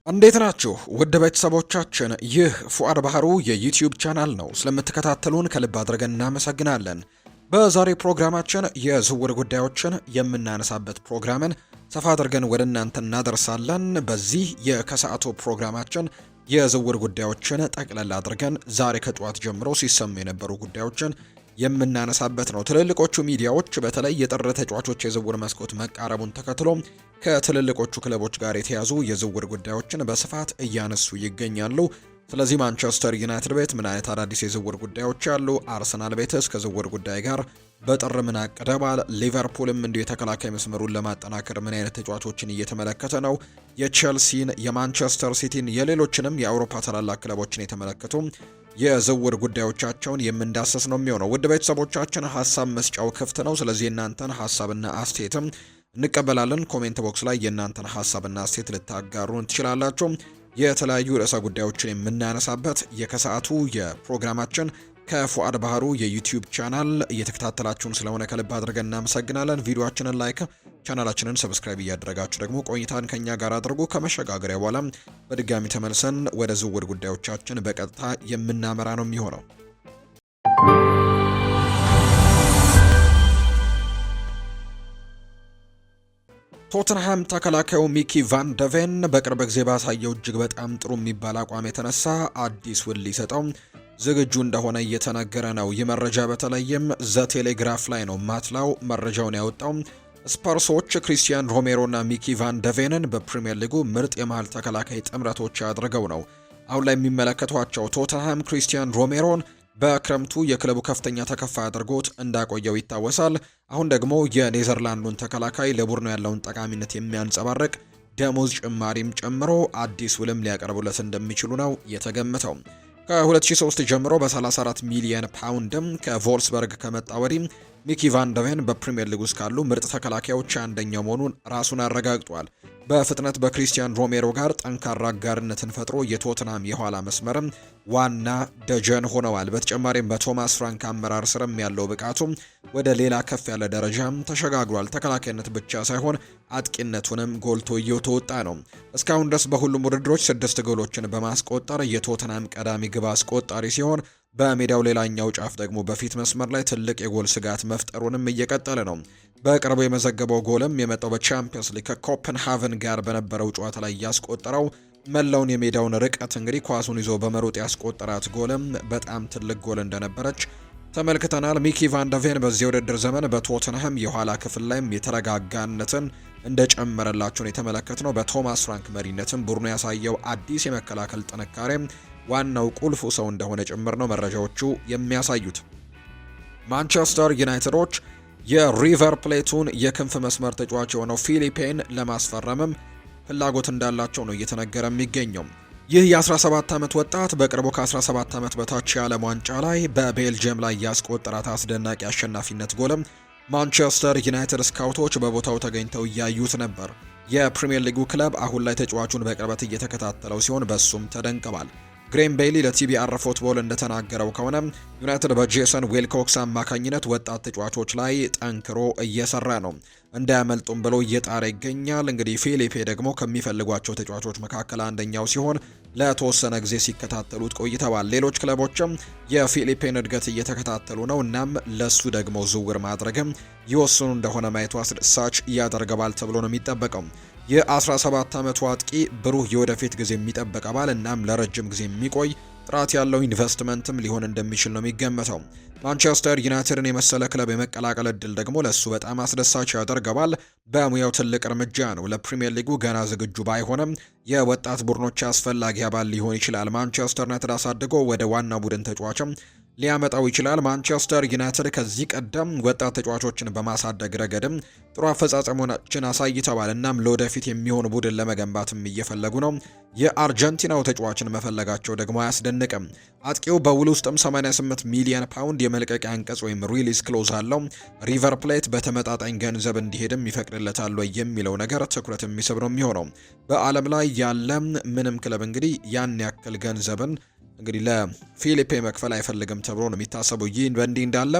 እንዴት ናችሁ ውድ ቤተሰቦቻችን? ይህ ፉአድ ባህሩ የዩቲዩብ ቻናል ነው። ስለምትከታተሉን ከልብ አድርገን እናመሰግናለን። በዛሬ ፕሮግራማችን የዝውውር ጉዳዮችን የምናነሳበት ፕሮግራምን ሰፋ አድርገን ወደ እናንተ እናደርሳለን። በዚህ የከሰዓቱ ፕሮግራማችን የዝውውር ጉዳዮችን ጠቅለል አድርገን ዛሬ ከጠዋት ጀምሮ ሲሰሙ የነበሩ ጉዳዮችን የምናነሳበት ነው። ትልልቆቹ ሚዲያዎች በተለይ የጥር ተጫዋቾች የዝውውር መስኮት መቃረቡን ተከትሎ ከትልልቆቹ ክለቦች ጋር የተያዙ የዝውውር ጉዳዮችን በስፋት እያነሱ ይገኛሉ። ስለዚህ ማንቸስተር ዩናይትድ ቤት ምን አይነት አዳዲስ የዝውውር ጉዳዮች አሉ? አርሰናል ቤትስ ከዝውውር ጉዳይ ጋር በጥር ምን አቅደዋል? ሊቨርፑልም እንዲሁ የተከላካይ መስመሩን ለማጠናከር ምን አይነት ተጫዋቾችን እየተመለከተ ነው? የቼልሲን፣ የማንቸስተር ሲቲን፣ የሌሎችንም የአውሮፓ ታላላቅ ክለቦችን የተመለከቱ የዝውውር ጉዳዮቻቸውን የምንዳሰስ ነው የሚሆነው። ውድ ቤተሰቦቻችን ሀሳብ መስጫው ክፍት ነው። ስለዚህ የእናንተን ሀሳብና አስተያየትም እንቀበላለን። ኮሜንት ቦክስ ላይ የእናንተን ሀሳብና አስተያየት ልታጋሩን ትችላላችሁ። የተለያዩ ርዕሰ ጉዳዮችን የምናነሳበት የከሰዓቱ የፕሮግራማችን ከፉአድ ባህሩ የዩቲዩብ ቻናል እየተከታተላችሁን ስለሆነ ከልብ አድርገን እናመሰግናለን። ቪዲዮአችንን ላይክ፣ ቻናላችንን ሰብስክራይብ እያደረጋችሁ ደግሞ ቆይታን ከኛ ጋር አድርጉ። ከመሸጋገሪያ በኋላ በድጋሚ ተመልሰን ወደ ዝውውር ጉዳዮቻችን በቀጥታ የምናመራ ነው የሚሆነው። ቶተንሃም ተከላካዩ ሚኪ ቫን ደቬን በቅርብ ጊዜ ባሳየው እጅግ በጣም ጥሩ የሚባል አቋም የተነሳ አዲስ ውል ሊሰጠው ዝግጁ እንደሆነ እየተነገረ ነው። ይህ መረጃ በተለይም ዘ ቴሌግራፍ ላይ ነው ማትላው መረጃውን ያወጣው። ስፐርሶች ክሪስቲያን ሮሜሮና ሚኪ ቫን ደቬንን በፕሪሚየር ሊጉ ምርጥ የመሃል ተከላካይ ጥምረቶች አድርገው ነው አሁን ላይ የሚመለከቷቸው። ቶተንሃም ክሪስቲያን ሮሜሮን በክረምቱ የክለቡ ከፍተኛ ተከፋይ አድርጎት እንዳቆየው ይታወሳል። አሁን ደግሞ የኔዘርላንዱን ተከላካይ ለቡድኑ ያለውን ጠቃሚነት የሚያንጸባርቅ ደሞዝ ጭማሪም ጨምሮ አዲስ ውልም ሊያቀርቡለት እንደሚችሉ ነው የተገመተው። ከ2003 ጀምሮ በ34 ሚሊዮን ፓውንድም ከቮልስበርግ ከመጣ ወዲህ ሚኪ ቫን ደቬን በፕሪሚየር ሊግ ውስጥ ካሉ ምርጥ ተከላካዮች አንደኛው መሆኑን ራሱን አረጋግጧል። በፍጥነት በክሪስቲያን ሮሜሮ ጋር ጠንካራ አጋርነትን ፈጥሮ የቶትናም የኋላ መስመርም ዋና ደጀን ሆነዋል። በተጨማሪም በቶማስ ፍራንክ አመራር ስርም ያለው ብቃቱ ወደ ሌላ ከፍ ያለ ደረጃም ተሸጋግሯል። ተከላካይነት ብቻ ሳይሆን አጥቂነቱንም ጎልቶ እየተወጣ ነው። እስካሁን ድረስ በሁሉም ውድድሮች 6 ጎሎችን በማስቆጠር የቶትናም ቀዳሚ ግብ አስቆጣሪ ሲሆን በሜዳው ሌላኛው ጫፍ ደግሞ በፊት መስመር ላይ ትልቅ የጎል ስጋት መፍጠሩንም እየቀጠለ ነው። በቅርቡ የመዘገበው ጎልም የመጣው በቻምፒየንስ ሊግ ከኮፐንሃቨን ጋር በነበረው ጨዋታ ላይ ያስቆጠረው መላውን የሜዳውን ርቀት እንግዲህ ኳሱን ይዞ በመሮጥ ያስቆጠራት ጎልም በጣም ትልቅ ጎል እንደነበረች ተመልክተናል። ሚኪ ቫን ደቬን በዚህ የውድድር ዘመን በቶተንሃም የኋላ ክፍል ላይም የተረጋጋነትን እንደጨመረላቸውን የተመለከትነው በቶማስ ፍራንክ መሪነትም ቡድኑ ያሳየው አዲስ የመከላከል ጥንካሬ ዋናው ቁልፉ ሰው እንደሆነ ጭምር ነው መረጃዎቹ የሚያሳዩት። ማንቸስተር ዩናይትዶች የሪቨር ፕሌቱን የክንፍ መስመር ተጫዋች የሆነው ፊሊፔን ለማስፈረምም ፍላጎት እንዳላቸው ነው እየተነገረ የሚገኘው። ይህ የ17 ዓመት ወጣት በቅርቡ ከ17 ዓመት በታች የዓለም ዋንጫ ላይ በቤልጅየም ላይ ያስቆጠራት አስደናቂ አሸናፊነት ጎልም ማንቸስተር ዩናይትድ ስካውቶች በቦታው ተገኝተው እያዩት ነበር። የፕሪሚየር ሊጉ ክለብ አሁን ላይ ተጫዋቹን በቅርበት እየተከታተለው ሲሆን በሱም ተደንቀዋል። ግሬም ቤይሊ ለቲቢአር ፉትቦል እንደተናገረው ከሆነ ዩናይትድ በጄሰን ዊልኮክስ አማካኝነት ወጣት ተጫዋቾች ላይ ጠንክሮ እየሰራ ነው፣ እንዳያመልጡም ብሎ እየጣረ ይገኛል። እንግዲህ ፊሊፔ ደግሞ ከሚፈልጓቸው ተጫዋቾች መካከል አንደኛው ሲሆን ለተወሰነ ጊዜ ሲከታተሉት ቆይተዋል። ሌሎች ክለቦችም የፊሊፔን እድገት እየተከታተሉ ነው። እናም ለሱ ደግሞ ዝውውር ማድረግም ይወስኑ እንደሆነ ማየቱ አስደሳች ያደርገዋል ተብሎ ነው የሚጠበቀው። የ17 ዓመቱ አጥቂ ብሩህ የወደፊት ጊዜ የሚጠበቅ አባል እናም ለረጅም ጊዜ የሚቆይ ጥራት ያለው ኢንቨስትመንትም ሊሆን እንደሚችል ነው የሚገመተው። ማንቸስተር ዩናይትድን የመሰለ ክለብ የመቀላቀል እድል ደግሞ ለሱ በጣም አስደሳች ያደርገዋል። በሙያው ትልቅ እርምጃ ነው። ለፕሪሚየር ሊጉ ገና ዝግጁ ባይሆንም የወጣት ቡድኖች አስፈላጊ አባል ሊሆን ይችላል። ማንቸስተር ዩናይትድ አሳድጎ ወደ ዋና ቡድን ተጫዋችም ሊያመጣው ይችላል። ማንቸስተር ዩናይትድ ከዚህ ቀደም ወጣት ተጫዋቾችን በማሳደግ ረገድም ጥሩ አፈጻጸሞችን አሳይተዋል። እናም ለወደፊት የሚሆን ቡድን ለመገንባትም እየፈለጉ ነው። የአርጀንቲናው ተጫዋችን መፈለጋቸው ደግሞ አያስደንቅም። አጥቂው በውል ውስጥም 88 ሚሊዮን ፓውንድ የመልቀቂያ አንቀጽ ወይም ሪሊዝ ክሎዝ አለው። ሪቨር ፕሌት በተመጣጣኝ ገንዘብ እንዲሄድም ይፈቅድለታል ወይ የሚለው ነገር ትኩረት የሚስብ ነው የሚሆነው። በዓለም ላይ ያለ ምንም ክለብ እንግዲህ ያን ያክል ገንዘብን እንግዲህ ለፊሊፔ መክፈል አይፈልግም ተብሎ ነው የሚታሰበው። ይህ በእንዲህ እንዳለ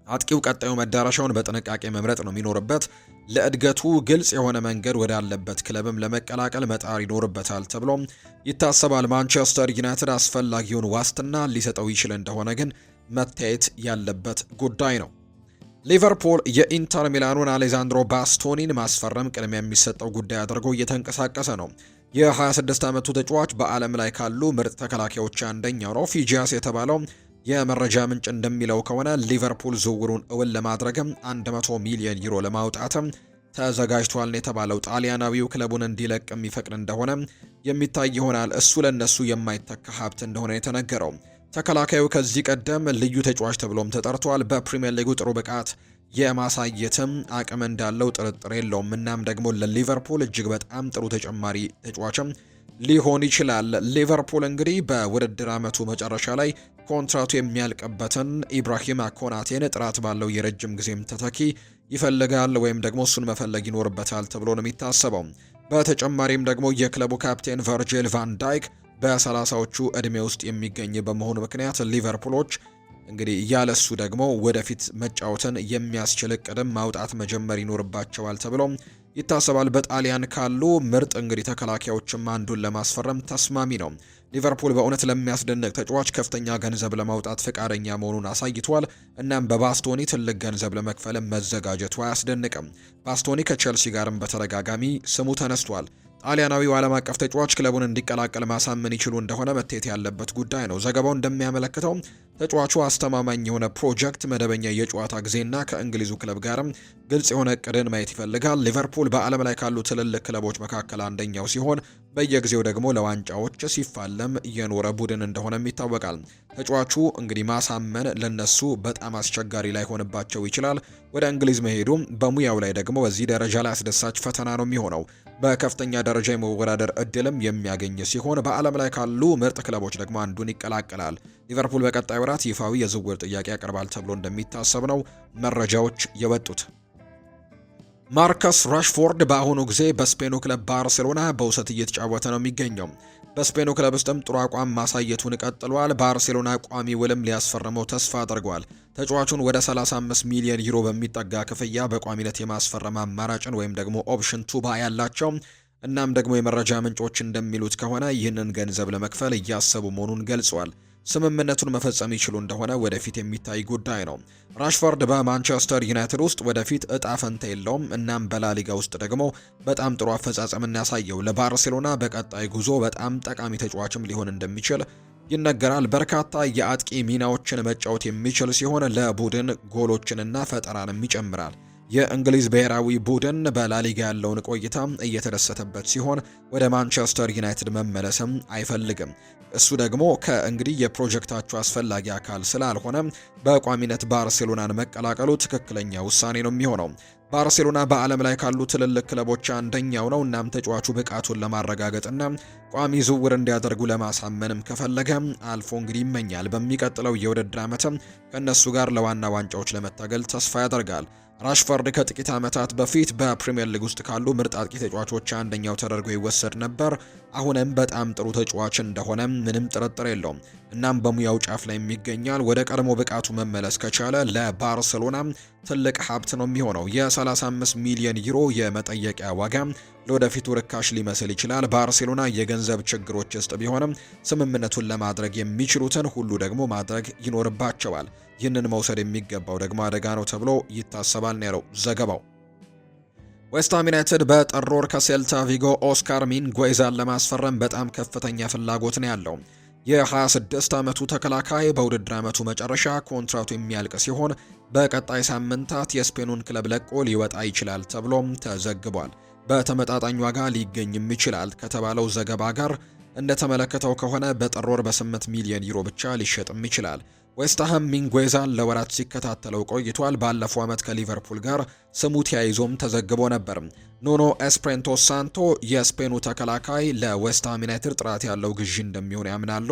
አጥቂው ቀጣዩ መዳረሻውን በጥንቃቄ መምረጥ ነው የሚኖርበት። ለእድገቱ ግልጽ የሆነ መንገድ ወዳለበት ክለብም ለመቀላቀል መጣር ይኖርበታል ተብሎ ይታሰባል። ማንቸስተር ዩናይትድ አስፈላጊውን ዋስትና ሊሰጠው ይችል እንደሆነ ግን መታየት ያለበት ጉዳይ ነው። ሊቨርፑል የኢንተር ሚላኑን አሌዛንድሮ ባስቶኒን ማስፈረም ቅድሚያ የሚሰጠው ጉዳይ አድርጎ እየተንቀሳቀሰ ነው። የ26 ዓመቱ ተጫዋች በዓለም ላይ ካሉ ምርጥ ተከላካዮች አንደኛው ነው። ፊጂያስ የተባለው የመረጃ ምንጭ እንደሚለው ከሆነ ሊቨርፑል ዝውውሩን እውን ለማድረግም 100 ሚሊዮን ዩሮ ለማውጣትም ተዘጋጅቷል ነው የተባለው። ጣሊያናዊው ክለቡን እንዲለቅ የሚፈቅድ እንደሆነ የሚታይ ይሆናል። እሱ ለነሱ የማይተካ ሀብት እንደሆነ የተነገረው። ተከላካዩ ከዚህ ቀደም ልዩ ተጫዋች ተብሎም ተጠርቷል። በፕሪሚየር ሊጉ ጥሩ ብቃት የማሳየትም አቅም እንዳለው ጥርጥር የለውም። እናም ደግሞ ለሊቨርፑል እጅግ በጣም ጥሩ ተጨማሪ ተጫዋችም ሊሆን ይችላል። ሊቨርፑል እንግዲህ በውድድር ዓመቱ መጨረሻ ላይ ኮንትራቱ የሚያልቅበትን ኢብራሂማ ኮናቴን ጥራት ባለው የረጅም ጊዜም ተተኪ ይፈልጋል ወይም ደግሞ እሱን መፈለግ ይኖርበታል ተብሎ ነው የሚታሰበው። በተጨማሪም ደግሞ የክለቡ ካፕቴን ቨርጂል ቫን ዳይክ በ30ዎቹ ዕድሜ ውስጥ የሚገኝ በመሆኑ ምክንያት ሊቨርፑሎች እንግዲህ ያለሱ ደግሞ ወደፊት መጫወትን የሚያስችል እቅድም ማውጣት መጀመር ይኖርባቸዋል ተብሎ ይታሰባል። በጣሊያን ካሉ ምርጥ እንግዲህ ተከላካዮችም አንዱን ለማስፈረም ተስማሚ ነው። ሊቨርፑል በእውነት ለሚያስደንቅ ተጫዋች ከፍተኛ ገንዘብ ለማውጣት ፈቃደኛ መሆኑን አሳይቷል። እናም በባስቶኒ ትልቅ ገንዘብ ለመክፈል መዘጋጀቱ አያስደንቅም። ባስቶኒ ከቼልሲ ጋርም በተደጋጋሚ ስሙ ተነስቷል። ጣሊያናዊው ዓለም አቀፍ ተጫዋች ክለቡን እንዲቀላቀል ማሳመን ይችሉ እንደሆነ መታየት ያለበት ጉዳይ ነው። ዘገባው እንደሚያመለክተው ተጫዋቹ አስተማማኝ የሆነ ፕሮጀክት፣ መደበኛ የጨዋታ ጊዜና ከእንግሊዙ ክለብ ጋርም ግልጽ የሆነ እቅድን ማየት ይፈልጋል። ሊቨርፑል በዓለም ላይ ካሉ ትልልቅ ክለቦች መካከል አንደኛው ሲሆን በየጊዜው ደግሞ ለዋንጫዎች ሲፋለም የኖረ ቡድን እንደሆነም ይታወቃል። ተጫዋቹ እንግዲህ ማሳመን ለነሱ በጣም አስቸጋሪ ላይሆንባቸው ይችላል። ወደ እንግሊዝ መሄዱ በሙያው ላይ ደግሞ በዚህ ደረጃ ላይ አስደሳች ፈተና ነው የሚሆነው። በከፍተኛ ደረጃ የመወዳደር እድልም የሚያገኝ ሲሆን በዓለም ላይ ካሉ ምርጥ ክለቦች ደግሞ አንዱን ይቀላቀላል። ሊቨርፑል በቀጣይ ወራት ይፋዊ የዝውውር ጥያቄ ያቀርባል ተብሎ እንደሚታሰብ ነው መረጃዎች የወጡት። ማርከስ ራሽፎርድ በአሁኑ ጊዜ በስፔኑ ክለብ ባርሴሎና በውሰት እየተጫወተ ነው የሚገኘው። በስፔኑ ክለብ ውስጥም ጥሩ አቋም ማሳየቱን ቀጥሏል። ባርሴሎና ቋሚ ውልም ሊያስፈርመው ተስፋ አድርጓል። ተጫዋቹን ወደ 35 ሚሊዮን ዩሮ በሚጠጋ ክፍያ በቋሚነት የማስፈረም አማራጭን ወይም ደግሞ ኦፕሽን ቱባ ያላቸው እናም ደግሞ የመረጃ ምንጮች እንደሚሉት ከሆነ ይህንን ገንዘብ ለመክፈል እያሰቡ መሆኑን ገልጿል። ስምምነቱን መፈጸም ይችሉ እንደሆነ ወደፊት የሚታይ ጉዳይ ነው። ራሽፎርድ በማንቸስተር ዩናይትድ ውስጥ ወደፊት እጣ ፈንታ የለውም። እናም በላሊጋ ውስጥ ደግሞ በጣም ጥሩ አፈጻጸም እናሳየው ለባርሴሎና በቀጣይ ጉዞ በጣም ጠቃሚ ተጫዋችም ሊሆን እንደሚችል ይነገራል። በርካታ የአጥቂ ሚናዎችን መጫወት የሚችል ሲሆን ለቡድን ጎሎችንና ፈጠራንም ይጨምራል። የእንግሊዝ ብሔራዊ ቡድን በላሊጋ ያለውን ቆይታ እየተደሰተበት ሲሆን ወደ ማንቸስተር ዩናይትድ መመለስም አይፈልግም። እሱ ደግሞ ከእንግዲህ የፕሮጀክታቸው አስፈላጊ አካል ስላልሆነ በቋሚነት ባርሴሎናን መቀላቀሉ ትክክለኛ ውሳኔ ነው የሚሆነው። ባርሴሎና በዓለም ላይ ካሉ ትልልቅ ክለቦች አንደኛው ነው። እናም ተጫዋቹ ብቃቱን ለማረጋገጥና ቋሚ ዝውውር እንዲያደርጉ ለማሳመንም ከፈለገ አልፎ እንግዲህ ይመኛል። በሚቀጥለው የውድድር ዓመትም ከእነሱ ጋር ለዋና ዋንጫዎች ለመታገል ተስፋ ያደርጋል። ራሽፎርድ ከጥቂት ዓመታት በፊት በፕሪሚየር ሊግ ውስጥ ካሉ ምርጥ አጥቂ ተጫዋቾች አንደኛው ተደርጎ ይወሰድ ነበር። አሁንም በጣም ጥሩ ተጫዋች እንደሆነ ምንም ጥርጥር የለውም። እናም በሙያው ጫፍ ላይ ይገኛል። ወደ ቀድሞ ብቃቱ መመለስ ከቻለ ለባርሴሎና ትልቅ ሀብት ነው የሚሆነው። የ35 ሚሊዮን ዩሮ የመጠየቂያ ዋጋ ለወደፊቱ ርካሽ ሊመስል ይችላል። ባርሴሎና የገንዘብ ችግሮች ውስጥ ቢሆንም ስምምነቱን ለማድረግ የሚችሉትን ሁሉ ደግሞ ማድረግ ይኖርባቸዋል። ይህንን መውሰድ የሚገባው ደግሞ አደጋ ነው ተብሎ ይታሰባል ነው ያለው ዘገባው። ዌስትሃም ዩናይትድ በጥር ወር ከሴልታ ቪጎ ኦስካር ሚንጉዌዛን ለማስፈረም በጣም ከፍተኛ ፍላጎት ነው ያለው። የ26 ዓመቱ ተከላካይ በውድድር ዓመቱ መጨረሻ ኮንትራቱ የሚያልቅ ሲሆን በቀጣይ ሳምንታት የስፔኑን ክለብ ለቆ ሊወጣ ይችላል ተብሎም ተዘግቧል። በተመጣጣኝ ዋጋ ሊገኝም ይችላል ከተባለው ዘገባ ጋር እንደተመለከተው ከሆነ በጥር ወር በ8 ሚሊዮን ዩሮ ብቻ ሊሸጥም ይችላል። ዌስትሃም ሚንጉዌዛን ለወራት ሲከታተለው ቆይቷል። ባለፈው ዓመት ከሊቨርፑል ጋር ስሙ ተያይዞም ተዘግቦ ነበር። ኑኖ ኤስፕሬንቶ ሳንቶ የስፔኑ ተከላካይ ለዌስትሃም ዩናይትድ ጥራት ያለው ግዢ እንደሚሆን ያምናሉ።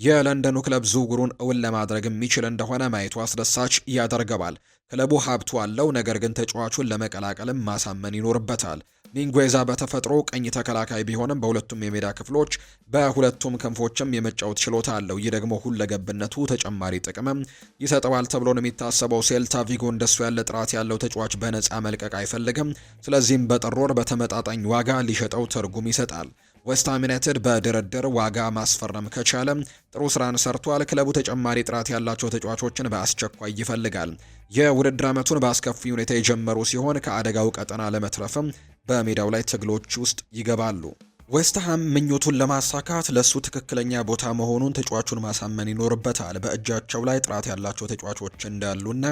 የለንደኑ ክለብ ዝውውሩን እውን ለማድረግ የሚችል እንደሆነ ማየቱ አስደሳች ያደርገዋል። ክለቡ ሀብቱ አለው፣ ነገር ግን ተጫዋቹን ለመቀላቀልም ማሳመን ይኖርበታል። ሚንጉዌዛ በተፈጥሮ ቀኝ ተከላካይ ቢሆንም በሁለቱም የሜዳ ክፍሎች በሁለቱም ክንፎችም የመጫወት ችሎታ አለው። ይህ ደግሞ ሁለገብነቱ ተጨማሪ ጥቅምም ይሰጠዋል ተብሎ ነው የሚታሰበው። ሴልታ ቪጎ እንደሱ ያለ ጥራት ያለው ተጫዋች በነፃ መልቀቅ አይፈልግም። ስለዚህም በጥር ወር በተመጣጣኝ ዋጋ ሊሸጠው ትርጉም ይሰጣል። ዌስትሃም ዩናይትድ በድርድር ዋጋ ማስፈረም ከቻለ ጥሩ ስራን ሰርቷል። ክለቡ ተጨማሪ ጥራት ያላቸው ተጫዋቾችን በአስቸኳይ ይፈልጋል። የውድድር ዓመቱን በአስከፊ ሁኔታ የጀመሩ ሲሆን ከአደጋው ቀጠና ለመትረፍም በሜዳው ላይ ትግሎች ውስጥ ይገባሉ። ዌስትሃም ምኞቱን ለማሳካት ለሱ ትክክለኛ ቦታ መሆኑን ተጫዋቹን ማሳመን ይኖርበታል። በእጃቸው ላይ ጥራት ያላቸው ተጫዋቾች እንዳሉና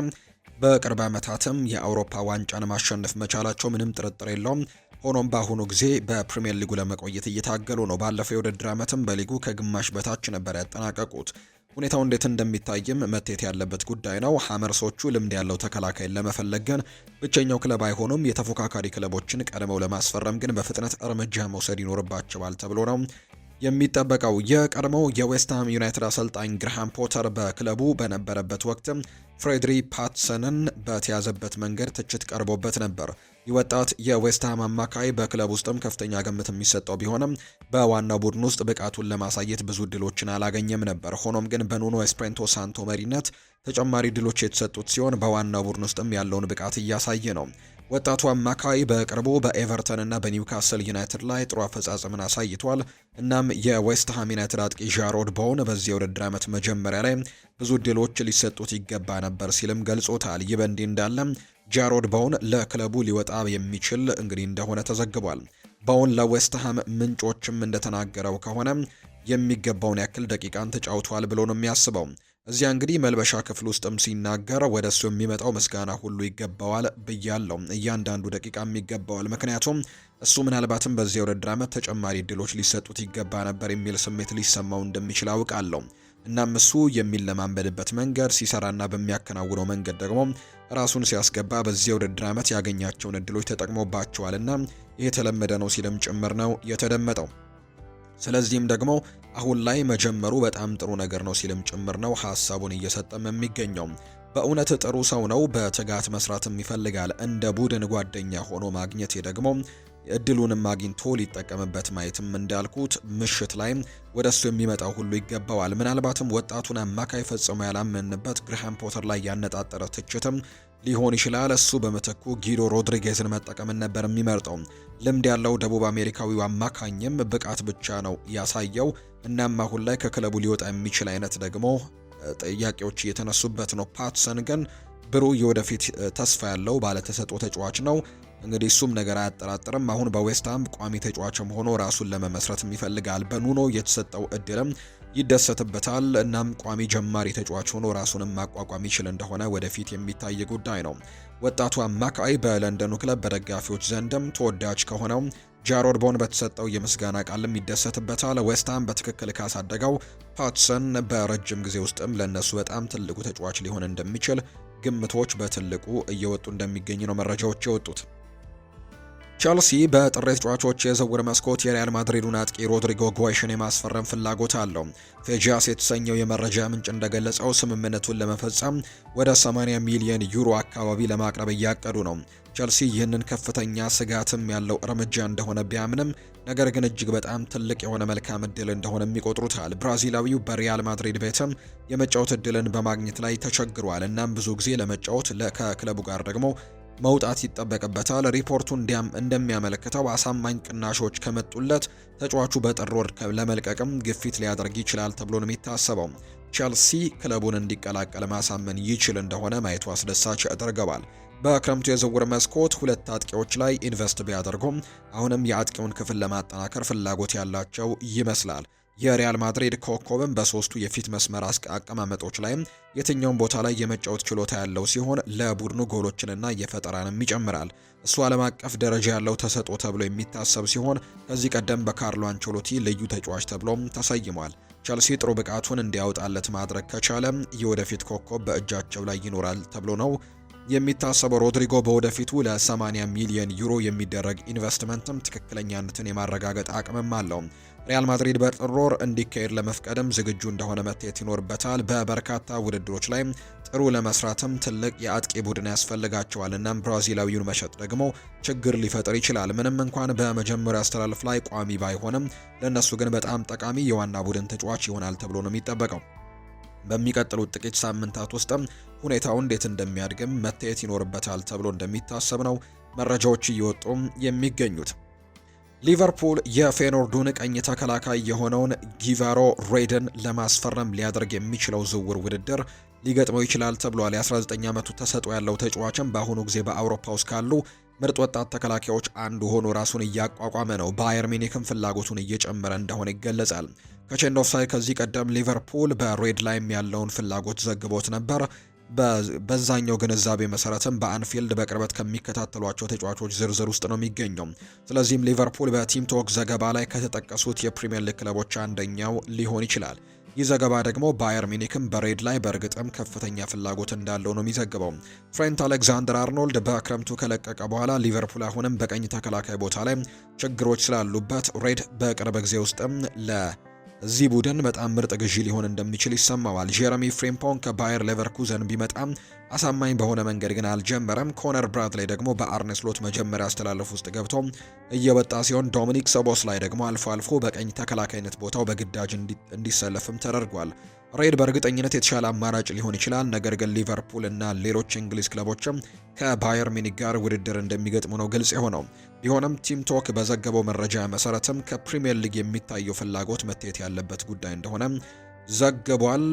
በቅርብ ዓመታትም የአውሮፓ ዋንጫን ማሸነፍ መቻላቸው ምንም ጥርጥር የለውም። ሆኖም በአሁኑ ጊዜ በፕሪሚየር ሊጉ ለመቆየት እየታገሉ ነው። ባለፈው የውድድር ዓመትም በሊጉ ከግማሽ በታች ነበር ያጠናቀቁት። ሁኔታው እንዴት እንደሚታይም መታየት ያለበት ጉዳይ ነው። ሀመርሶቹ ልምድ ያለው ተከላካይን ለመፈለግ ግን ብቸኛው ክለብ አይሆኑም። የተፎካካሪ ክለቦችን ቀድመው ለማስፈረም ግን በፍጥነት እርምጃ መውሰድ ይኖርባቸዋል ተብሎ ነው የሚጠበቀው። የቀድሞው የዌስትሃም ዩናይትድ አሰልጣኝ ግርሃም ፖተር በክለቡ በነበረበት ወቅትም ፍሬድሪ ፓትሰንን በተያዘበት መንገድ ትችት ቀርቦበት ነበር። ይወጣት የዌስትሃም አማካይ በክለብ ውስጥም ከፍተኛ ግምት የሚሰጠው ቢሆንም በዋናው ቡድን ውስጥ ብቃቱን ለማሳየት ብዙ ድሎችን አላገኘም ነበር። ሆኖም ግን በኑኖ ኤስፕሬንቶ ሳንቶ መሪነት ተጨማሪ ድሎች የተሰጡት ሲሆን በዋናው ቡድን ውስጥም ያለውን ብቃት እያሳየ ነው። ወጣቱ አማካይ በቅርቡ በኤቨርተን እና በኒውካስል ዩናይትድ ላይ ጥሩ አፈጻጸምን አሳይቷል። እናም የዌስትሃም ዩናይትድ አጥቂ ጃሮድ ቦውን በዚህ የውድድር ዓመት መጀመሪያ ላይ ብዙ ድሎች ሊሰጡት ይገባ ነበር ሲልም ገልጾታል። ይህ በእንዲህ እንዳለ ጃሮድ ቦውን ለክለቡ ሊወጣ የሚችል እንግዲህ እንደሆነ ተዘግቧል። ቦውን ለዌስትሃም ምንጮችም እንደተናገረው ከሆነ የሚገባውን ያክል ደቂቃን ተጫውቷል ብሎ ነው የሚያስበው። እዚያ እንግዲህ መልበሻ ክፍል ውስጥም ሲናገር ወደ እሱ የሚመጣው ምስጋና ሁሉ ይገባዋል ብያለሁ። እያንዳንዱ ደቂቃም ይገባዋል፣ ምክንያቱም እሱ ምናልባትም በዚህ የውድድር ዓመት ተጨማሪ እድሎች ሊሰጡት ይገባ ነበር የሚል ስሜት ሊሰማው እንደሚችል አውቃለሁ። እናም እሱ የሚለማመድበት መንገድ ሲሰራና በሚያከናውነው መንገድ ደግሞ ራሱን ሲያስገባ በዚህ የውድድር ዓመት ያገኛቸውን እድሎች ተጠቅሞባቸዋልና ይህ የተለመደ ነው ሲልም ጭምር ነው የተደመጠው። ስለዚህም ደግሞ አሁን ላይ መጀመሩ በጣም ጥሩ ነገር ነው ሲልም ጭምር ነው ሐሳቡን እየሰጠም የሚገኘው። በእውነት ጥሩ ሰው ነው። በትጋት መስራትም ይፈልጋል። እንደ ቡድን ጓደኛ ሆኖ ማግኘቴ ደግሞ እድሉንም አግኝቶ ሊጠቀምበት ማየትም እንዳልኩት ምሽት ላይ ወደሱ የሚመጣው ሁሉ ይገባዋል። ምናልባትም ወጣቱን አማካይ ፈጽሞ ያላመንበት ግርሃም ፖተር ላይ ያነጣጠረ ትችትም ሊሆን ይችላል። እሱ በምትኩ ጊዶ ሮድሪጌዝን መጠቀምን ነበር የሚመርጠው። ልምድ ያለው ደቡብ አሜሪካዊው አማካኝም ብቃት ብቻ ነው ያሳየው። እናም አሁን ላይ ከክለቡ ሊወጣ የሚችል አይነት ደግሞ ጥያቄዎች እየተነሱበት ነው። ፓትሰን ግን ብሩህ የወደፊት ተስፋ ያለው ባለተሰጥኦ ተጫዋች ነው። እንግዲህ እሱም ነገር አያጠራጥርም። አሁን በዌስትሃም ቋሚ ተጫዋችም ሆኖ ራሱን ለመመስረትም ይፈልጋል። በኑኖ የተሰጠው እድልም ይደሰትበታል። እናም ቋሚ ጀማሪ ተጫዋች ሆኖ ራሱንም ማቋቋም ይችል እንደሆነ ወደፊት የሚታይ ጉዳይ ነው። ወጣቱ አማካይ በለንደኑ ክለብ በደጋፊዎች ዘንድም ተወዳጅ ከሆነው ጃሮድ ቦን በተሰጠው የምስጋና ቃልም ይደሰትበታል። ዌስትሃም በትክክል ካሳደገው ፓትሰን በረጅም ጊዜ ውስጥም ለነሱ በጣም ትልቁ ተጫዋች ሊሆን እንደሚችል ግምቶች በትልቁ እየወጡ እንደሚገኝ ነው መረጃዎች የወጡት። ቸልሲ በጥር ተጫዋቾች የዝውውር መስኮት የሪያል ማድሪዱን አጥቂ ሮድሪጎ ጓይሽን የማስፈረም ፍላጎት አለው። ፌጂያስ የተሰኘው የመረጃ ምንጭ እንደገለጸው ስምምነቱን ለመፈጸም ወደ 80 ሚሊዮን ዩሮ አካባቢ ለማቅረብ እያቀዱ ነው። ቸልሲ ይህንን ከፍተኛ ስጋትም ያለው እርምጃ እንደሆነ ቢያምንም ነገር ግን እጅግ በጣም ትልቅ የሆነ መልካም እድል እንደሆነ ይቆጥሩታል። ብራዚላዊው በሪያል ማድሪድ ቤትም የመጫወት እድልን በማግኘት ላይ ተቸግሯል። እናም ብዙ ጊዜ ለመጫወት ከክለቡ ጋር ደግሞ መውጣት ይጠበቅበታል። ሪፖርቱ እንደሚያመለክተው አሳማኝ ቅናሾች ከመጡለት ተጫዋቹ በጥር ወር ለመልቀቅም ግፊት ሊያደርግ ይችላል ተብሎ ነው የሚታሰበው። ቸልሲ ክለቡን እንዲቀላቀል ማሳመን ይችል እንደሆነ ማየቱ አስደሳች ያደርገዋል። በክረምቱ የዝውውር መስኮት ሁለት አጥቂዎች ላይ ኢንቨስት ቢያደርጉም አሁንም የአጥቂውን ክፍል ለማጠናከር ፍላጎት ያላቸው ይመስላል። የሪያል ማድሪድ ኮከብም በሶስቱ የፊት መስመር አቀማመጦች ላይም የትኛውም ቦታ ላይ የመጫወት ችሎታ ያለው ሲሆን ለቡድኑ ጎሎችንና የፈጠራንም ይጨምራል። እሱ ዓለም አቀፍ ደረጃ ያለው ተሰጥኦ ተብሎ የሚታሰብ ሲሆን ከዚህ ቀደም በካርሎ አንቸሎቲ ልዩ ተጫዋች ተብሎም ተሰይሟል። ቸልሲ ጥሩ ብቃቱን እንዲያወጣለት ማድረግ ከቻለ የወደፊት ኮከብ በእጃቸው ላይ ይኖራል ተብሎ ነው የሚታሰበው ሮድሪጎ በወደፊቱ ለ80 ሚሊዮን ዩሮ የሚደረግ ኢንቨስትመንትም ትክክለኛነትን የማረጋገጥ አቅምም አለው። ሪያል ማድሪድ በጥር ወር እንዲካሄድ ለመፍቀድም ዝግጁ እንደሆነ መታየት ይኖርበታል። በበርካታ ውድድሮች ላይ ጥሩ ለመስራትም ትልቅ የአጥቂ ቡድን ያስፈልጋቸዋል። እናም ብራዚላዊውን መሸጥ ደግሞ ችግር ሊፈጥር ይችላል። ምንም እንኳን በመጀመሪያ አስተላለፍ ላይ ቋሚ ባይሆንም ለእነሱ ግን በጣም ጠቃሚ የዋና ቡድን ተጫዋች ይሆናል ተብሎ ነው የሚጠበቀው። በሚቀጥሉት ጥቂት ሳምንታት ውስጥም ሁኔታው እንዴት እንደሚያድግም መታየት ይኖርበታል ተብሎ እንደሚታሰብ ነው መረጃዎች እየወጡ የሚገኙት። ሊቨርፑል የፌኖርዱን ቀኝ ተከላካይ የሆነውን ጊቫሮ ሬድን ለማስፈረም ሊያደርግ የሚችለው ዝውውር ውድድር ሊገጥመው ይችላል ተብሏል። የ19 ዓመቱ ተሰጥኦ ያለው ተጫዋችም በአሁኑ ጊዜ በአውሮፓ ውስጥ ካሉ ምርጥ ወጣት ተከላካዮች አንዱ ሆኖ ራሱን እያቋቋመ ነው። ባየር ሚኒክም ፍላጎቱን እየጨመረ እንደሆነ ይገለጻል። ከቼንድ ኦፍ ሳይድ ከዚህ ቀደም ሊቨርፑል በሬድ ላይም ያለውን ፍላጎት ዘግቦት ነበር። በዛኛው ግንዛቤ መሰረትም በአንፊልድ በቅርበት ከሚከታተሏቸው ተጫዋቾች ዝርዝር ውስጥ ነው የሚገኘው። ስለዚህም ሊቨርፑል በቲም ቶክ ዘገባ ላይ ከተጠቀሱት የፕሪሚየር ሊግ ክለቦች አንደኛው ሊሆን ይችላል። ይህ ዘገባ ደግሞ ባየር ሚኒክም በሬድ ላይ በእርግጥም ከፍተኛ ፍላጎት እንዳለው ነው የሚዘግበው። ትሬንት አሌክዛንደር አርኖልድ በክረምቱ ከለቀቀ በኋላ ሊቨርፑል አሁንም በቀኝ ተከላካይ ቦታ ላይ ችግሮች ስላሉበት ሬድ በቅርብ ጊዜ ውስጥም እዚህ ቡድን በጣም ምርጥ ግዢ ሊሆን እንደሚችል ይሰማዋል። ጄረሚ ፍሪምፖንግ ከባየር ሌቨርኩዘን ቢመጣም አሳማኝ በሆነ መንገድ ግን አልጀመረም። ኮነር ብራድላይ ደግሞ በአርነ ስሎት መጀመሪያ አስተላለፍ ውስጥ ገብቶ እየወጣ ሲሆን ዶሚኒክ ሶቦስላይ ደግሞ አልፎ አልፎ በቀኝ ተከላካይነት ቦታው በግዳጅ እንዲሰለፍም ተደርጓል። ሬድ በእርግጠኝነት የተሻለ አማራጭ ሊሆን ይችላል። ነገር ግን ሊቨርፑል እና ሌሎች እንግሊዝ ክለቦችም ከባየር ሚኒክ ጋር ውድድር እንደሚገጥሙ ነው ግልጽ የሆነው። ቢሆንም ቲም ቶክ በዘገበው መረጃ መሰረትም ከፕሪሚየር ሊግ የሚታየው ፍላጎት መታየት ያለበት ጉዳይ እንደሆነ ዘግቧል።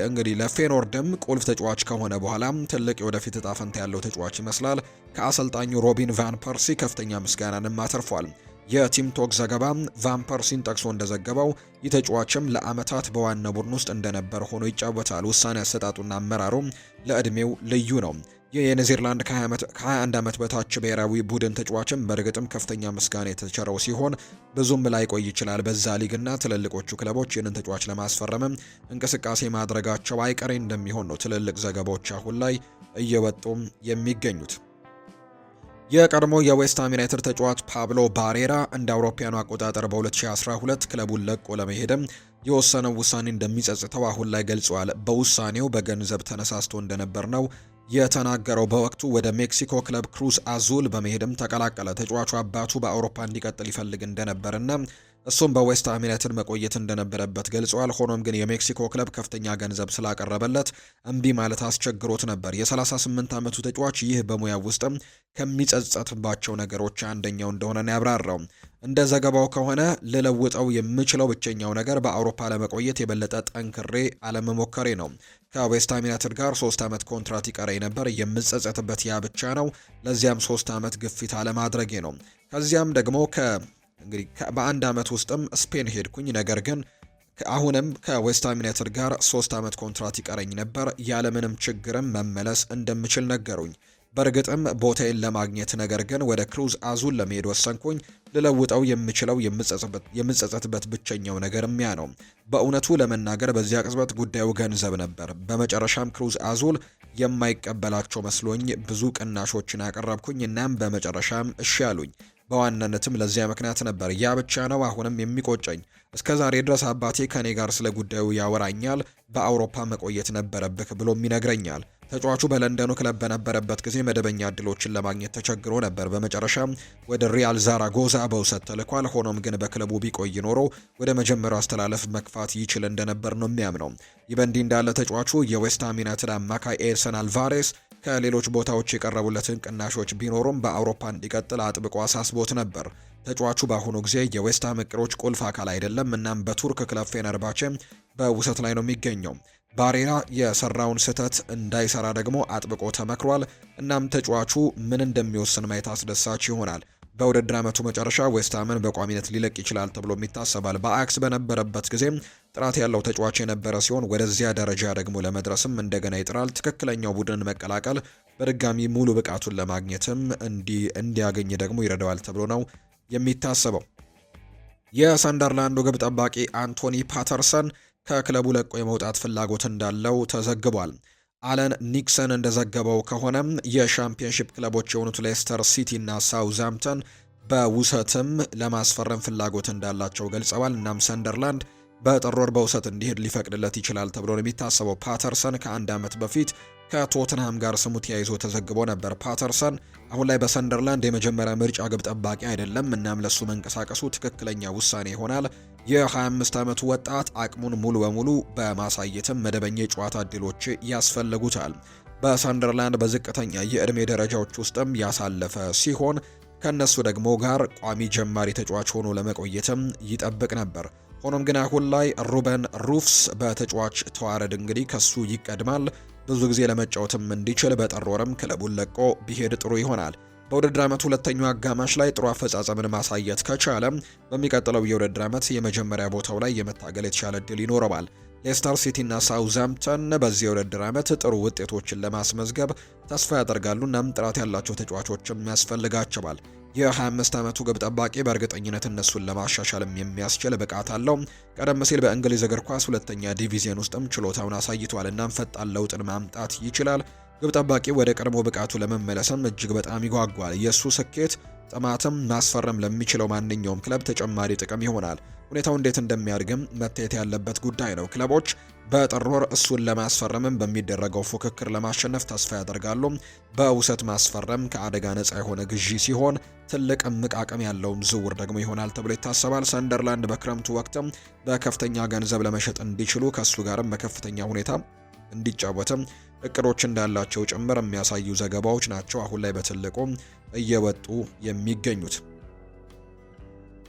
እንግዲህ ለፌኖርድም ቁልፍ ተጫዋች ከሆነ በኋላ ትልቅ የወደፊት እጣ ፈንታ ያለው ተጫዋች ይመስላል። ከአሰልጣኙ ሮቢን ቫን ፐርሲ ከፍተኛ ምስጋናንም አትርፏል። የቲም ቶክ ዘገባ ቫን ፐርሲን ጠቅሶ እንደዘገበው ይህ ተጫዋችም ለአመታት በዋና ቡድን ውስጥ እንደነበር ሆኖ ይጫወታል። ውሳኔ አሰጣጡና አመራሩ ለእድሜው ልዩ ነው። ይህ የኔዘርላንድ ከ21 ዓመት በታች ብሔራዊ ቡድን ተጫዋችም በእርግጥም ከፍተኛ ምስጋና የተቸረው ሲሆን ብዙም ላይቆይ ይችላል። በዛ ሊግና ትልልቆቹ ክለቦች ይህንን ተጫዋች ለማስፈረምም እንቅስቃሴ ማድረጋቸው አይቀሬ እንደሚሆን ነው ትልልቅ ዘገባዎች አሁን ላይ እየወጡ የሚገኙት። የቀድሞ የዌስትሃም ዩናይትድ ተጫዋች ፓብሎ ባሬራ እንደ አውሮፓውያኑ አቆጣጠር በ2012 ክለቡን ለቆ ለመሄድም የወሰነው ውሳኔ እንደሚጸጽተው አሁን ላይ ገልጿል። በውሳኔው በገንዘብ ተነሳስቶ እንደነበር ነው የተናገረው። በወቅቱ ወደ ሜክሲኮ ክለብ ክሩዝ አዙል በመሄድም ተቀላቀለ። ተጫዋቹ አባቱ በአውሮፓ እንዲቀጥል ይፈልግ እንደነበርና እሱም በዌስትሃም ዩናይትድ መቆየት እንደነበረበት ገልጿል። ሆኖም ግን የሜክሲኮ ክለብ ከፍተኛ ገንዘብ ስላቀረበለት እምቢ ማለት አስቸግሮት ነበር። የ38 ዓመቱ ተጫዋች ይህ በሙያው ውስጥም ከሚጸጸትባቸው ነገሮች አንደኛው እንደሆነ ነው ያብራራው። እንደ ዘገባው ከሆነ ልለውጠው የምችለው ብቸኛው ነገር በአውሮፓ ለመቆየት የበለጠ ጠንክሬ አለመሞከሬ ነው። ከዌስትሃም ዩናይትድ ጋር 3 ዓመት ኮንትራት ይቀረኝ ነበር። የምጸጸትበት ያ ብቻ ነው። ለዚያም 3 ዓመት ግፊት አለማድረጌ ነው። ከዚያም ደግሞ እንግዲህ በአንድ ዓመት ውስጥም ስፔን ሄድኩኝ። ነገር ግን አሁንም ከዌስትሃም ዩናይትድ ጋር 3 ዓመት ኮንትራት ይቀረኝ ነበር። ያለምንም ችግርም መመለስ እንደምችል ነገሩኝ። በእርግጥም ቦታዬን ለማግኘት ነገር ግን ወደ ክሩዝ አዙል ለመሄድ ወሰንኩኝ። ልለውጠው የምችለው የምጸጸትበት ብቸኛው ነገርም ያ ነው። በእውነቱ ለመናገር በዚያ ቅጽበት ጉዳዩ ገንዘብ ነበር። በመጨረሻም ክሩዝ አዙል የማይቀበላቸው መስሎኝ ብዙ ቅናሾችን አቀረብኩኝ። እናም በመጨረሻም እሺ አሉኝ። በዋናነትም ለዚያ ምክንያት ነበር። ያ ብቻ ነው አሁንም የሚቆጨኝ። እስከ ዛሬ ድረስ አባቴ ከኔ ጋር ስለ ጉዳዩ ያወራኛል። በአውሮፓ መቆየት ነበረብህ ብሎም ይነግረኛል። ተጫዋቹ በለንደኑ ክለብ በነበረበት ጊዜ መደበኛ እድሎችን ለማግኘት ተቸግሮ ነበር። በመጨረሻም ወደ ሪያል ዛራጎዛ በውሰት ተልኳል። ሆኖም ግን በክለቡ ቢቆይ ኖሮ ወደ መጀመሪያው አስተላለፍ መግፋት ይችል እንደነበር ነው የሚያምነው። ይህ በእንዲህ እንዳለ ተጫዋቹ የዌስትሃም ዩናይትድ አማካይ ኤድሰን አልቫሬስ ከሌሎች ቦታዎች የቀረቡለትን ቅናሾች ቢኖሩም በአውሮፓ እንዲቀጥል አጥብቆ አሳስቦት ነበር። ተጫዋቹ በአሁኑ ጊዜ የዌስትሃም እቅዶች ቁልፍ አካል አይደለም። እናም በቱርክ ክለብ ፌነርባቼ በውሰት ላይ ነው የሚገኘው። ባሬራ የሰራውን ስህተት እንዳይሰራ ደግሞ አጥብቆ ተመክሯል። እናም ተጫዋቹ ምን እንደሚወስን ማየት አስደሳች ይሆናል። በውድድር ዓመቱ መጨረሻ ዌስትሃምን በቋሚነት ሊለቅ ይችላል ተብሎ ይታሰባል። በአያክስ በነበረበት ጊዜም ጥራት ያለው ተጫዋች የነበረ ሲሆን ወደዚያ ደረጃ ደግሞ ለመድረስም እንደገና ይጥራል። ትክክለኛው ቡድን መቀላቀል በድጋሚ ሙሉ ብቃቱን ለማግኘትም እንዲያገኝ ደግሞ ይረዳዋል ተብሎ ነው የሚታሰበው። የሰንደርላንዱ ግብ ጠባቂ አንቶኒ ፓተርሰን ከክለቡ ለቆ የመውጣት ፍላጎት እንዳለው ተዘግቧል። አለን ኒክሰን እንደዘገበው ከሆነ የሻምፒዮንሺፕ ክለቦች የሆኑት ሌስተር ሲቲ እና ሳውዝሃምፕተን በውሰትም ለማስፈረም ፍላጎት እንዳላቸው ገልጸዋል። እናም ሰንደርላንድ በጥር ወር በውሰት እንዲሄድ ሊፈቅድለት ይችላል ተብሎ ነው የሚታሰበው። ፓተርሰን ከ1 ዓመት በፊት ከቶትንሃም ጋር ስሙ ተያይዞ ተዘግቦ ነበር። ፓተርሰን አሁን ላይ በሰንደርላንድ የመጀመሪያ ምርጫ ግብ ጠባቂ አይደለም። እናም ለሱ መንቀሳቀሱ ትክክለኛ ውሳኔ ይሆናል። የ25 ዓመቱ ወጣት አቅሙን ሙሉ በሙሉ በማሳየትም መደበኛ የጨዋታ እድሎች ያስፈልጉታል። በሰንደርላንድ በዝቅተኛ የዕድሜ ደረጃዎች ውስጥም ያሳለፈ ሲሆን ከነሱ ደግሞ ጋር ቋሚ ጀማሪ ተጫዋች ሆኖ ለመቆየትም ይጠብቅ ነበር። ሆኖም ግን አሁን ላይ ሩበን ሩፍስ በተጫዋች ተዋረድ እንግዲህ ከሱ ይቀድማል። ብዙ ጊዜ ለመጫወትም እንዲችል በጥር ወርም ክለቡን ለቆ ቢሄድ ጥሩ ይሆናል። በውድድር ዓመት ሁለተኛው አጋማሽ ላይ ጥሩ አፈጻጸምን ማሳየት ከቻለ በሚቀጥለው የውድድር ዓመት የመጀመሪያ ቦታው ላይ የመታገል የተሻለ እድል ይኖረዋል። ሌስተር ሲቲ እና ሳውዝሃምፕተን በዚህ የውድድር ዓመት ጥሩ ውጤቶችን ለማስመዝገብ ተስፋ ያደርጋሉ። እናም ጥራት ያላቸው ተጫዋቾችም ያስፈልጋቸዋል። የ25 ዓመቱ ግብ ጠባቂ በእርግጠኝነት እነሱን ለማሻሻልም የሚያስችል ብቃት አለው። ቀደም ሲል በእንግሊዝ እግር ኳስ ሁለተኛ ዲቪዚየን ውስጥም ችሎታውን አሳይቷል። እናም ፈጣን ለውጥን ማምጣት ይችላል። ግብ ጠባቂ ወደ ቀድሞ ብቃቱ ለመመለስም እጅግ በጣም ይጓጓል። የእሱ ስኬት ጥማትም ማስፈረም ለሚችለው ማንኛውም ክለብ ተጨማሪ ጥቅም ይሆናል። ሁኔታው እንዴት እንደሚያድግም መታየት ያለበት ጉዳይ ነው። ክለቦች በጥር ወር እሱን ለማስፈረምም በሚደረገው ፉክክር ለማሸነፍ ተስፋ ያደርጋሉ። በውሰት ማስፈረም ከአደጋ ነጻ የሆነ ግዢ ሲሆን ትልቅ እምቅ አቅም ያለውም ዝውውር ደግሞ ይሆናል ተብሎ ይታሰባል። ሰንደርላንድ በክረምቱ ወቅትም በከፍተኛ ገንዘብ ለመሸጥ እንዲችሉ ከእሱ ጋርም በከፍተኛ ሁኔታ እንዲጫወትም እቅዶች እንዳላቸው ጭምር የሚያሳዩ ዘገባዎች ናቸው አሁን ላይ በትልቁ እየወጡ የሚገኙት።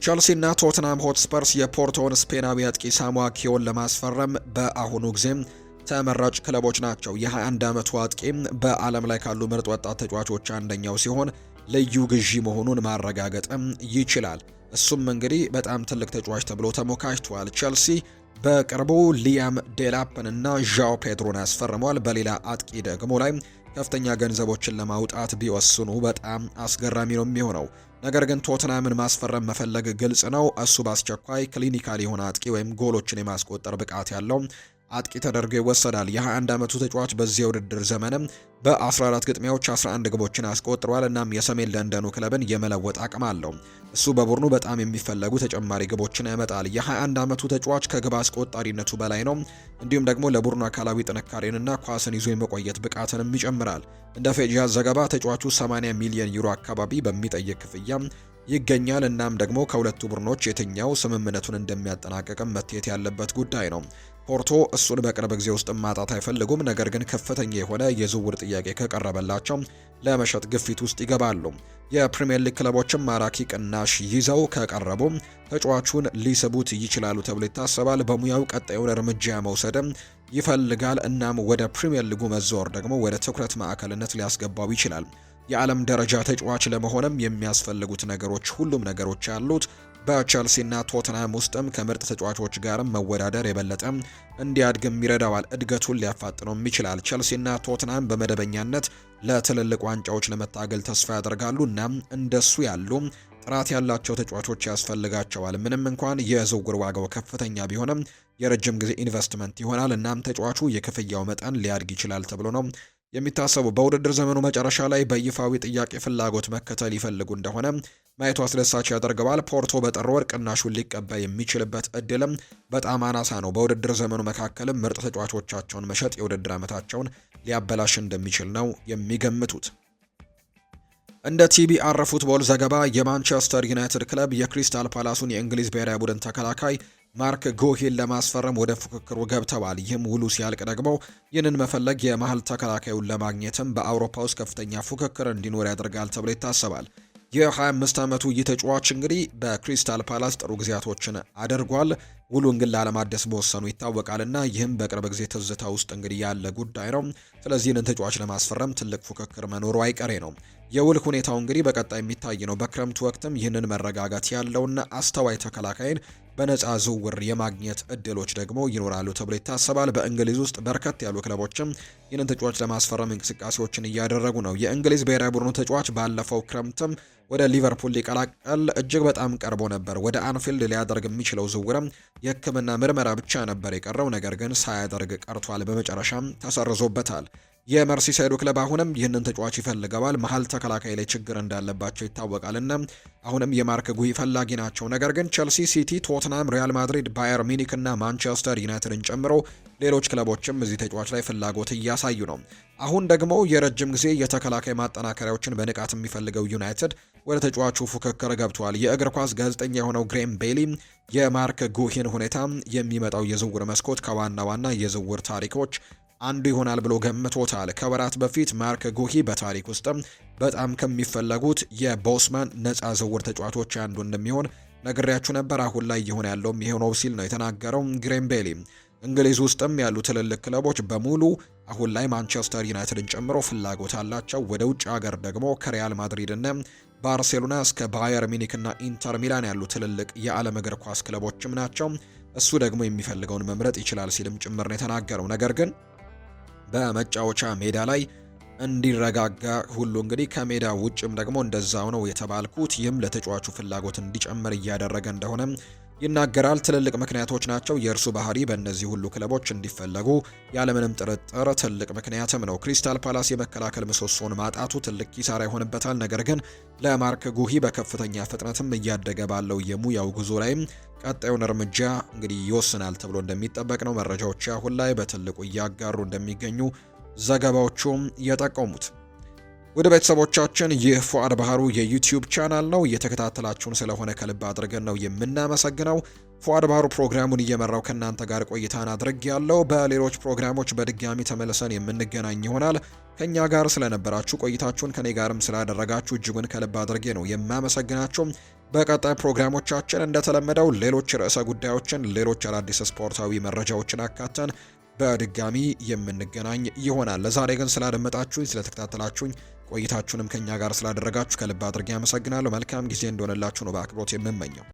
ቸልሲና ቶትናም ሆትስፐርስ የፖርቶውን ስፔናዊ አጥቂ ሳሙዋ ኪዮን ለማስፈረም በአሁኑ ጊዜም ተመራጭ ክለቦች ናቸው። የ21 ዓመቱ አጥቂ በዓለም ላይ ካሉ ምርጥ ወጣት ተጫዋቾች አንደኛው ሲሆን ልዩ ግዢ መሆኑን ማረጋገጥም ይችላል። እሱም እንግዲህ በጣም ትልቅ ተጫዋች ተብሎ ተሞካሽቷል። ቸልሲ በቅርቡ ሊያም ዴላፕን እና ዣኦ ፔድሮን ያስፈርመዋል። በሌላ አጥቂ ደግሞ ላይ ከፍተኛ ገንዘቦችን ለማውጣት ቢወስኑ በጣም አስገራሚ ነው የሚሆነው። ነገር ግን ቶትናምን ማስፈረም መፈለግ ግልጽ ነው። እሱ በአስቸኳይ ክሊኒካል የሆነ አጥቂ ወይም ጎሎችን የማስቆጠር ብቃት ያለው አጥቂ ተደርጎ ይወሰዳል። የ21 ዓመቱ ተጫዋች በዚህ የውድድር ዘመንም በ14 ግጥሚያዎች 11 ግቦችን አስቆጥሯል። እናም የሰሜን ለንደኑ ክለብን የመለወጥ አቅም አለው። እሱ በቡድኑ በጣም የሚፈለጉ ተጨማሪ ግቦችን ያመጣል። የ21 ዓመቱ ተጫዋች ከግብ አስቆጣሪነቱ በላይ ነው። እንዲሁም ደግሞ ለቡድኑ አካላዊ ጥንካሬንና ኳስን ይዞ የመቆየት ብቃትንም ይጨምራል። እንደ ፌጂያስ ዘገባ ተጫዋቹ 80 ሚሊዮን ዩሮ አካባቢ በሚጠይቅ ክፍያ ይገኛል። እናም ደግሞ ከሁለቱ ቡድኖች የትኛው ስምምነቱን እንደሚያጠናቀቅም መታየት ያለበት ጉዳይ ነው። ፖርቶ እሱን በቅርብ ጊዜ ውስጥ ማጣት አይፈልጉም። ነገር ግን ከፍተኛ የሆነ የዝውውር ጥያቄ ከቀረበላቸው ለመሸጥ ግፊት ውስጥ ይገባሉ። የፕሪሚየር ሊግ ክለቦችም ማራኪ ቅናሽ ይዘው ከቀረቡ ተጫዋቹን ሊስቡት ይችላሉ ተብሎ ይታሰባል። በሙያው ቀጣዩን እርምጃ መውሰድም ይፈልጋል። እናም ወደ ፕሪሚየር ሊጉ መዘወር ደግሞ ወደ ትኩረት ማዕከልነት ሊያስገባው ይችላል። የዓለም ደረጃ ተጫዋች ለመሆንም የሚያስፈልጉት ሁሉም ነገሮች ያሉት በቸልሲና ቶትናም ውስጥም ከምርጥ ተጫዋቾች ጋርም መወዳደር የበለጠ እንዲያድግም ይረዳዋል። እድገቱን ሊያፋጥነውም ይችላል። ቸልሲና ቶትናም በመደበኛነት ለትልልቅ ዋንጫዎች ለመታገል ተስፋ ያደርጋሉ። እናም እንደሱ ያሉ ጥራት ያላቸው ተጫዋቾች ያስፈልጋቸዋል። ምንም እንኳን የዝውውር ዋጋው ከፍተኛ ቢሆንም የረጅም ጊዜ ኢንቨስትመንት ይሆናል። እናም ተጫዋቹ የክፍያው መጠን ሊያድግ ይችላል ተብሎ ነው የሚታሰቡ። በውድድር ዘመኑ መጨረሻ ላይ በይፋዊ ጥያቄ ፍላጎት መከተል ይፈልጉ እንደሆነ ማየቱ አስደሳች ያደርገዋል። ፖርቶ በጥር ወር ቅናሹን ሊቀበል የሚችልበት እድልም በጣም አናሳ ነው። በውድድር ዘመኑ መካከልም ምርጥ ተጫዋቾቻቸውን መሸጥ የውድድር ዓመታቸውን ሊያበላሽ እንደሚችል ነው የሚገምቱት። እንደ ቲቢአር ፉትቦል ዘገባ የማንቸስተር ዩናይትድ ክለብ የክሪስታል ፓላሱን የእንግሊዝ ብሔራዊ ቡድን ተከላካይ ማርክ ጎሂን ለማስፈረም ወደ ፉክክሩ ገብተዋል። ይህም ውሉ ሲያልቅ ደግሞ ይህንን መፈለግ የመሃል ተከላካዩን ለማግኘትም በአውሮፓ ውስጥ ከፍተኛ ፉክክር እንዲኖር ያደርጋል ተብሎ ይታሰባል። የ25 ዓመቱ ይህ ተጫዋች እንግዲህ በክሪስታል ፓላስ ጥሩ ጊዜያቶችን አድርጓል። ውሉን ግን ላለማደስ መወሰኑ ይታወቃልና ይህም በቅርብ ጊዜ ትዝታ ውስጥ እንግዲህ ያለ ጉዳይ ነው። ስለዚህ ይህንን ተጫዋች ለማስፈረም ትልቅ ፉክክር መኖሩ አይቀሬ ነው። የውል ሁኔታው እንግዲህ በቀጣይ የሚታይ ነው። በክረምቱ ወቅትም ይህንን መረጋጋት ያለውና አስተዋይ ተከላካይን በነፃ ዝውውር የማግኘት እድሎች ደግሞ ይኖራሉ ተብሎ ይታሰባል። በእንግሊዝ ውስጥ በርከት ያሉ ክለቦችም ይህንን ተጫዋች ለማስፈረም እንቅስቃሴዎችን እያደረጉ ነው። የእንግሊዝ ብሔራዊ ቡድኑ ተጫዋች ባለፈው ክረምትም ወደ ሊቨርፑል ሊቀላቀል እጅግ በጣም ቀርቦ ነበር። ወደ አንፊልድ ሊያደርግ የሚችለው ዝውውርም የሕክምና ምርመራ ብቻ ነበር የቀረው፣ ነገር ግን ሳያደርግ ቀርቷል። በመጨረሻም ተሰርዞበታል። የመርሲሳይዱ ክለብ አሁንም ይህንን ተጫዋች ይፈልገዋል። መሀል ተከላካይ ላይ ችግር እንዳለባቸው ይታወቃልና አሁንም የማርክ ጉሂ ፈላጊ ናቸው። ነገር ግን ቸልሲ፣ ሲቲ፣ ቶትናም፣ ሪያል ማድሪድ፣ ባየር ሚኒክ እና ማንቸስተር ዩናይትድን ጨምሮ ሌሎች ክለቦችም እዚህ ተጫዋች ላይ ፍላጎት እያሳዩ ነው። አሁን ደግሞ የረጅም ጊዜ የተከላካይ ማጠናከሪያዎችን በንቃት የሚፈልገው ዩናይትድ ወደ ተጫዋቹ ፉክክር ገብቷል። የእግር ኳስ ጋዜጠኛ የሆነው ግሬም ቤሊ የማርክ ጉሂን ሁኔታ የሚመጣው የዝውውር መስኮት ከዋና ዋና የዝውውር ታሪኮች አንዱ ይሆናል ብሎ ገምቶታል። ከወራት በፊት ማርክ ጉሂ በታሪክ ውስጥም በጣም ከሚፈለጉት የቦስማን ነፃ ዝውውር ተጫዋቾች አንዱ እንደሚሆን ነግሬያችሁ ነበር። አሁን ላይ እየሆነ ያለውም ይሄው ነው ሲል ነው የተናገረው ግሬም ቤሊ። እንግሊዝ ውስጥም ያሉ ትልልቅ ክለቦች በሙሉ አሁን ላይ ማንቸስተር ዩናይትድን ጨምሮ ፍላጎት አላቸው። ወደ ውጭ ሀገር ደግሞ ከሪያል ማድሪድ እና ባርሴሎና እስከ ባየር ሚኒክ እና ኢንተር ሚላን ያሉ ትልልቅ የዓለም እግር ኳስ ክለቦችም ናቸው። እሱ ደግሞ የሚፈልገውን መምረጥ ይችላል ሲልም ጭምር ነው የተናገረው። ነገር ግን በመጫወቻ ሜዳ ላይ እንዲረጋጋ ሁሉ እንግዲህ ከሜዳ ውጭም ደግሞ እንደዛው ነው የተባልኩት። ይህም ለተጫዋቹ ፍላጎት እንዲጨምር እያደረገ እንደሆነ ይናገራል። ትልልቅ ምክንያቶች ናቸው። የእርሱ ባህሪ በእነዚህ ሁሉ ክለቦች እንዲፈለጉ ያለምንም ጥርጥር ትልቅ ምክንያትም ነው። ክሪስታል ፓላስ የመከላከል ምሰሶን ማጣቱ ትልቅ ኪሳራ ይሆንበታል። ነገር ግን ለማርክ ጉሂ በከፍተኛ ፍጥነትም እያደገ ባለው የሙያው ጉዞ ላይም ቀጣዩን እርምጃ እንግዲህ ይወስናል ተብሎ እንደሚጠበቅ ነው መረጃዎች አሁን ላይ በትልቁ እያጋሩ እንደሚገኙ ዘገባዎቹም የጠቆሙት። ወደ ቤተሰቦቻችን ይህ ፉአድ ባህሩ የዩቲዩብ ቻናል ነው። እየተከታተላችሁን ስለሆነ ከልብ አድርገን ነው የምናመሰግነው። ፉአድ ባህሩ ፕሮግራሙን እየመራው ከእናንተ ጋር ቆይታን አድርግ ያለው። በሌሎች ፕሮግራሞች በድጋሚ ተመልሰን የምንገናኝ ይሆናል። ከኛ ጋር ስለነበራችሁ ቆይታችሁን ከኔ ጋርም ስላደረጋችሁ እጅጉን ከልብ አድርጌ ነው የማመሰግናችሁ። በቀጣይ ፕሮግራሞቻችን እንደተለመደው ሌሎች ርዕሰ ጉዳዮችን፣ ሌሎች አዳዲስ ስፖርታዊ መረጃዎችን አካተን በድጋሚ የምንገናኝ ይሆናል። ለዛሬ ግን ስላደመጣችሁኝ፣ ስለተከታተላችሁኝ ቆይታችሁንም ከኛ ጋር ስላደረጋችሁ ከልብ አድርጌ አመሰግናለሁ። መልካም ጊዜ እንደሆነላችሁ ነው በአክብሮት የምመኘው።